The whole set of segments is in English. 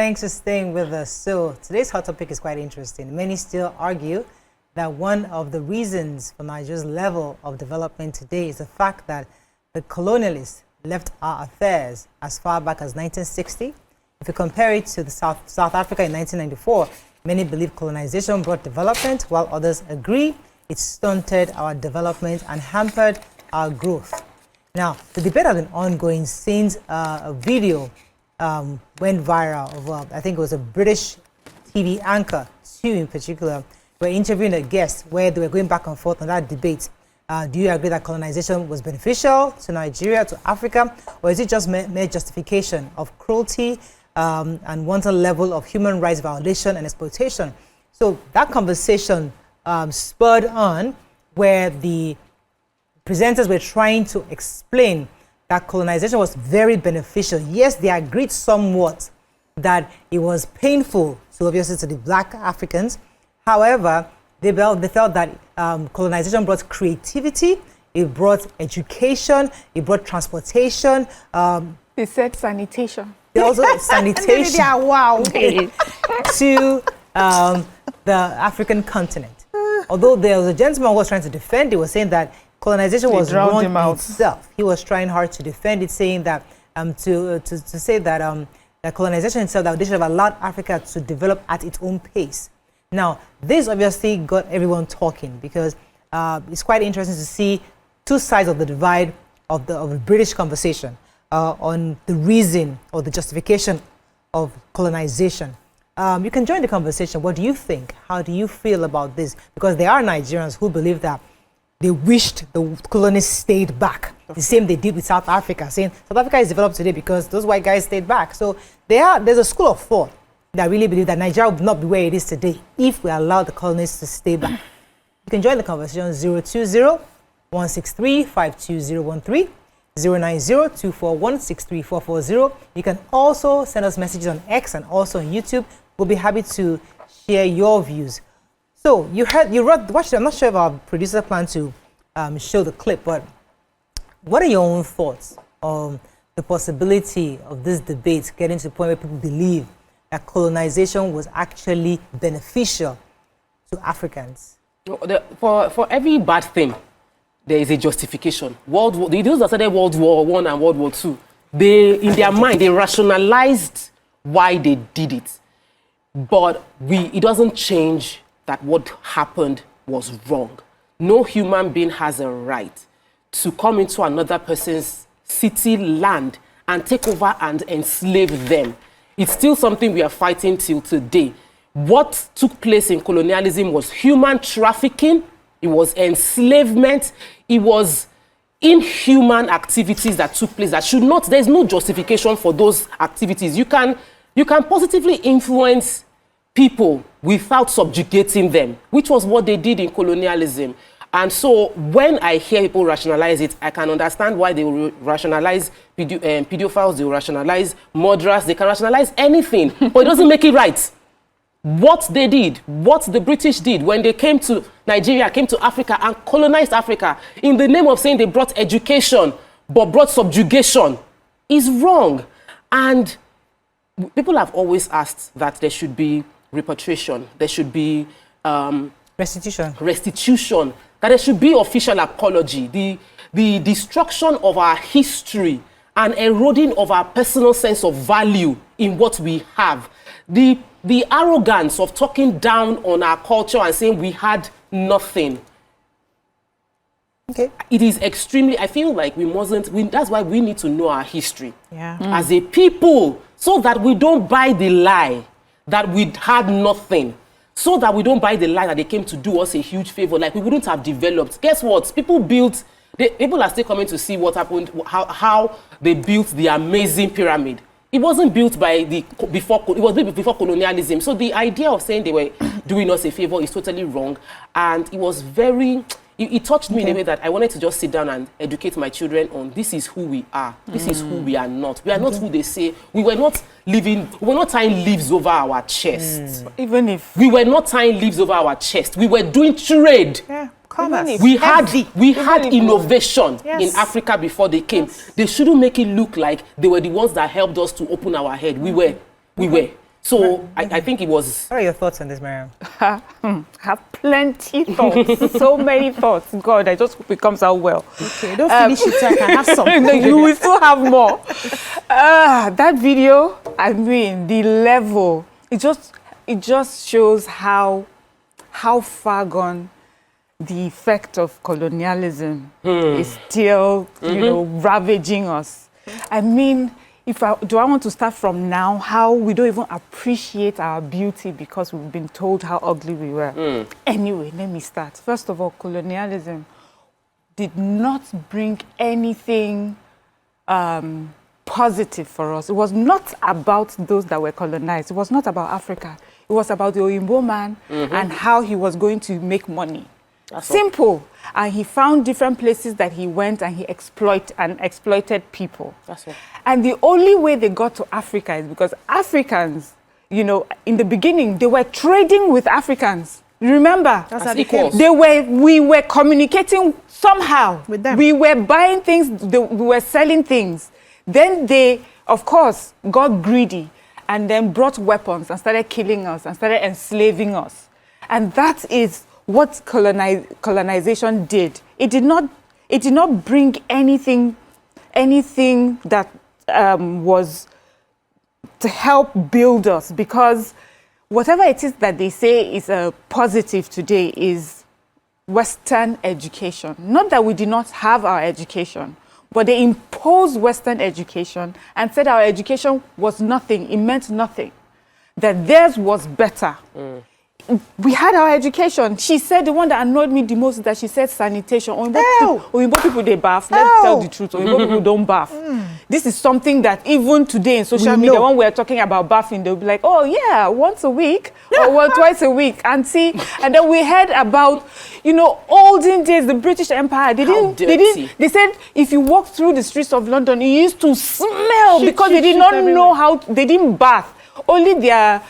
Thanks for staying with us. So today's hot topic is quite interesting. Many still argue that one of the reasons for Nigeria's level of development today is the fact that the colonialists left our affairs as far back as 1960. If you compare it to the South Africa in 1994, many believe colonization brought development, while others agree it stunted our development and hampered our growth. Now, the debate has been ongoing since a video went viral of, I think it was a British TV anchor, two in particular, were interviewing a guest where they were going back and forth on that debate. Do you agree that colonization was beneficial to Nigeria, to Africa, or is it just mere justification of cruelty and wanton level of human rights violation and exploitation? So that conversation spurred on where the presenters were trying to explain that colonization was very beneficial. Yes, they agreed somewhat that it was painful, so obviously to the black Africans. However, they felt that colonization brought creativity, it brought education, it brought transportation. They said sanitation. They also sanitation wow. to the African continent. Although there was a gentleman who was trying to defend it, was saying that colonization was wrong in itself. He was trying hard to defend it, saying that that colonization itself, that they should have allowed Africa to develop at its own pace. Now, this obviously got everyone talking because it's quite interesting to see two sides of the divide of the British conversation on the reason or the justification of colonization. You can join the conversation. What do you think? How do you feel about this? Because there are Nigerians who believe that they wished the colonists stayed back. The same they did with South Africa, saying South Africa is developed today because those white guys stayed back. So there's a school of thought that really believe that Nigeria would not be where it is today if we allow the colonists to stay back. You can join the conversation 020-163-52013, 090-241-63440. You can also send us messages on X and also on YouTube. We'll be happy to share your views. So watched it. I'm not sure if our producer planned to show the clip, but what are your own thoughts on the possibility of this debate getting to the point where people believe that colonization was actually beneficial to Africans? For every bad thing, there is a justification. Those that started World War I and World War II, in their mind, they rationalized why they did it. But it doesn't change that what happened was wrong. No human being has a right to come into another person's city, land, and take over and enslave them. It's still something we are fighting till today. What took place in colonialism was human trafficking, it was enslavement, it was inhuman activities that took place that should not, there's no justification for those activities. You can positively influence people without subjugating them, which was what they did in colonialism. And so when I hear people rationalize it, I can understand why they will rationalize pedophiles, they will rationalize murderers, they can rationalize anything, but it doesn't make it right. What they did, what the British did when they came to Nigeria, came to Africa and colonized Africa in the name of saying they brought education, but brought subjugation, is wrong. And people have always asked that there should be repatriation, there should be restitution, that there should be official apology. The destruction of our history and eroding of our personal sense of value in what we have. The arrogance of talking down on our culture and saying we had nothing. Okay. It is extremely, I feel like that's why we need to know our history as a people, so that we don't buy the lie that we had nothing. So that we don't buy the lie that they came to do us a huge favor, like we wouldn't have developed. Guess what? People are still coming to see what happened, how they built the amazing pyramid. It wasn't built before colonialism. So the idea of saying they were doing us a favor is totally wrong. And it was it touched me in a way that I wanted to just sit down and educate my children on this is who we are. This is who we are not. We are not who they say. We were not tying leaves over our chest. Even if we were not tying leaves over our chest, we were doing trade. Yeah. We had innovation in Africa before they came. They shouldn't make it look like they were the ones that helped us to open our head. We were. So I think it was... What are your thoughts on this, Mariam? I have plenty thoughts, so many thoughts. God, I just hope it comes out well. Okay, don't finish it, so I can have some. No, you will still have more. That video, I mean, the level, it just shows how far gone the effect of colonialism is still, you know, ravaging us. I mean, do I want to start from now, how we don't even appreciate our beauty because we've been told how ugly we were. Anyway, let me start. First of all, colonialism did not bring anything positive for us. It was not about those that were colonized. It was not about Africa. It was about the Oyinbo man and how he was going to make money. That's simple. All. And he found different places that he went and he exploited people. That's all. And the only way they got to Africa is because Africans, you know, in the beginning, they were trading with Africans. You remember? That's how they came. We were communicating somehow with them. We were buying things, we were selling things. Then they, of course, got greedy and then brought weapons and started killing us and started enslaving us. And that is what colonization did. It did not bring anything that was to help build us, because whatever it is that they say is a positive today is Western education. Not that we did not have our education, but they imposed Western education and said our education was nothing, it meant nothing, that theirs was better. We had our education. She said the one that annoyed me the most is that she said sanitation. Oyinbo people, they bath. Let's tell the truth. Oyinbo people don't bath. This is something that even today in social media, when we're talking about bathing, they'll be like, oh yeah, once a week or twice a week. And see, and then we heard about, you know, olden days, the British Empire. They said if you walk through the streets of London, it used to smell because they did not know how, they didn't bath. Only their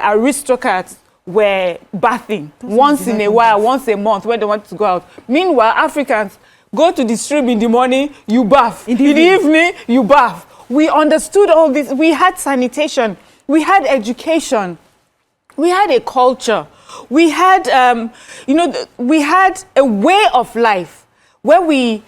aristocrats were bathing once in a while, once a month when they want to go out. Meanwhile, Africans go to the stream in the morning, you bath. In the evening, you bath. We understood all this. We had sanitation. We had education. We had a culture. We had, we had a way of life where we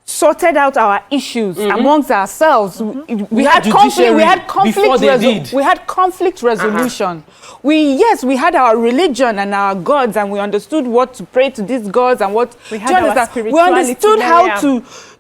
sorted out our issues amongst ourselves. We had conflict. We had conflict resolution. We had our religion and our gods, and we understood what to pray to these gods and what we had our spirituality. We understood how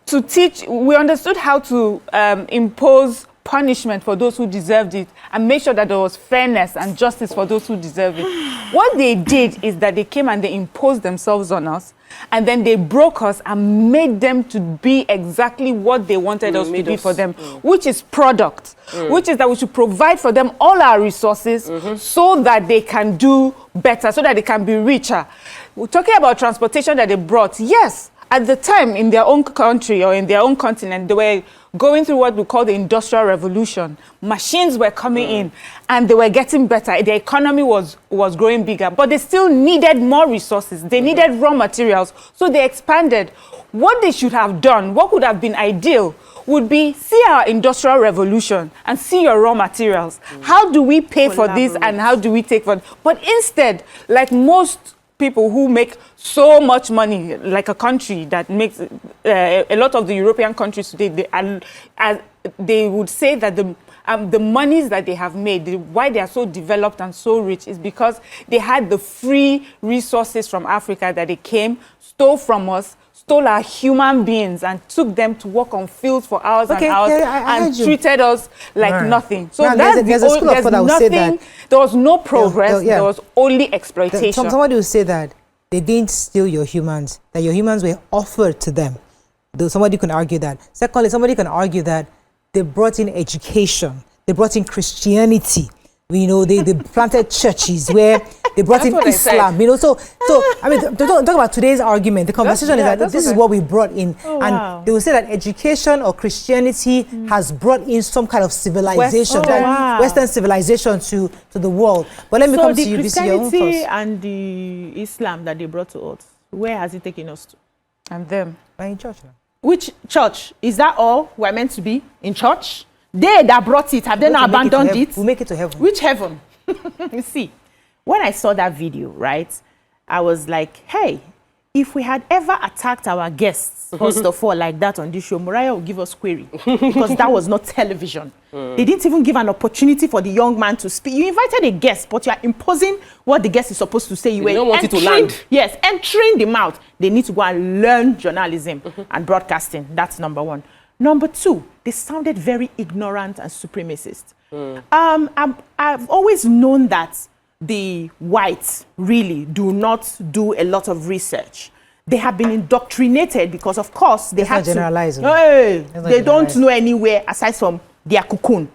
to teach. We understood how to impose punishment for those who deserved it and make sure that there was fairness and justice for those who deserved it. What they did is that they came and they imposed themselves on us, and then they broke us and made them to be exactly what they wanted us to be for them, which is product, which is that we should provide for them all our resources so that they can do better, so that they can be richer. We're talking about transportation that they brought. Yes, at the time in their own country or in their own continent, they were going through what we call the Industrial Revolution. Machines were coming in and they were getting better. The economy was growing bigger, but they still needed more resources. They needed raw materials, so they expanded. What they should have done, what would have been ideal, would be see our Industrial Revolution and see your raw materials. How do we pay for this and how do we take for it? But instead, like most people who make so much money, like a country that makes a lot of the European countries today, they would say that the monies that they have made, why they are so developed and so rich, is because they had the free resources from Africa that they came, stole from us, stole our human beings and took them to work on fields for hours and hours and treated us like nothing. So there's nothing. There was no progress. There was only exploitation. Somebody will say that they didn't steal your humans, that your humans were offered to them. Though somebody can argue that. Secondly, somebody can argue that they brought in education. They brought in Christianity. You know, they planted churches where they brought in Islam. You know, so I mean, don't talk about today's argument. The conversation is that this is what we brought in, and they will say that education or Christianity has brought in some kind of civilization, Western civilization to the world. But let me come to you. So the Christianity and the Islam that they brought to us, where has it taken us to? And them. We're in church now. Which church? Is that all we're meant to be? In church? They that brought it, have they not abandoned it? We'll make it to heaven. Which heaven? You see, when I saw that video, right, I was like, hey, if we had ever attacked our guests, first of all, like that on this show, Mariah will give us query because that was not television. They didn't even give an opportunity for the young man to speak. You invited a guest, but you are imposing what the guest is supposed to say. You don't want it to land. Yes, entering the mouth. They need to go and learn journalism and broadcasting. That's number one. Number two, they sounded very ignorant and supremacist. I've always known that the whites really do not do a lot of research. They have been indoctrinated because, of course, they have to. Hey, they don't know anywhere aside from their cocoon.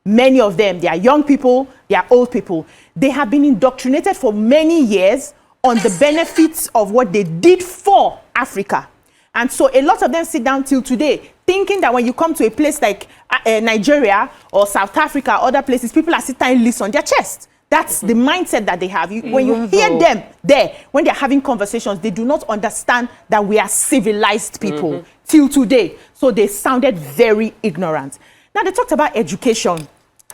Many of them, they are young people, they are old people. They have been indoctrinated for many years on the benefits of what they did for Africa. And so a lot of them sit down till today thinking that when you come to a place like Nigeria or South Africa, other places, people are sitting and listen on their chest. That's the mindset that they have. When you hear them there, when they're having conversations, they do not understand that we are civilized people till today. So they sounded very ignorant. Now they talked about education,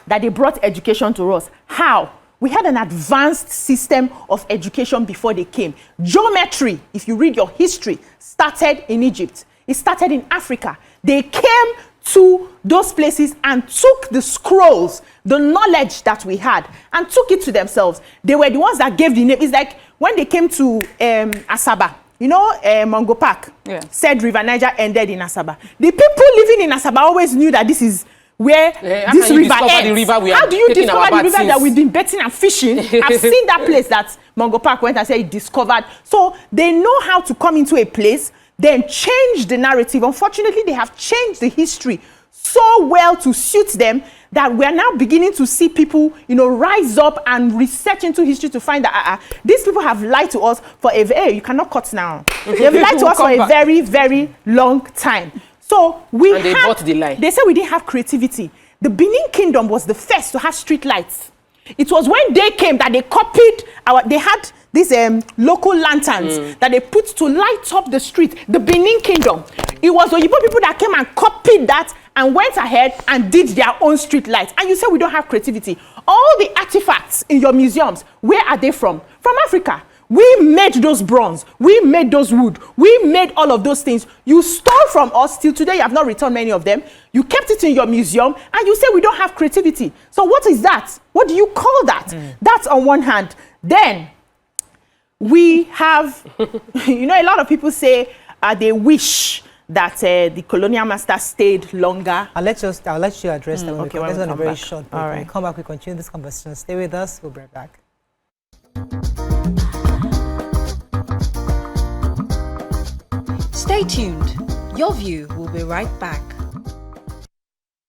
that they brought education to us. How? We had an advanced system of education before they came. Geometry, if you read your history, started in Egypt. It started in Africa. They came to those places and took the scrolls, the knowledge that we had, and took it to themselves. They were the ones that gave the name. It's like when they came to Asaba, you know, Mongo Park, said River Niger ended in Asaba. The people living in Asaba always knew that this is where this river ends. How do you discover the river that we've been betting and fishing? I've seen that place that Mongo Park went and said he discovered. So they know how to come into a place, then change the narrative. Unfortunately, they have changed the history so well to suit them that we are now beginning to see people, you know, rise up and research into history to find that these people have lied to us for a very, you cannot cut now. They've lied to us for a very, very long time. So they bought the lie. They said we didn't have creativity. The Benin Kingdom was the first to have street lights. It was when they came that they copied they had these local lanterns that they put to light up the street. The Benin Kingdom. It was the Igbo people that came and copied that and went ahead and did their own street lights. And you say we don't have creativity. All the artifacts in your museums, where are they from? From Africa. We made those bronze. We made those wood. We made all of those things. You stole from us. Till today, you have not returned many of them. You kept it in your museum, and you say we don't have creativity. So what is that? What do you call that? That's on one hand. Then we have, you know, a lot of people say they wish that the colonial master stayed longer. I'll let you address that. Okay, Let's go on a very short break. All When right. we come back, we continue this conversation. Stay with us. We'll be right back. Stay tuned. Your View will be right back.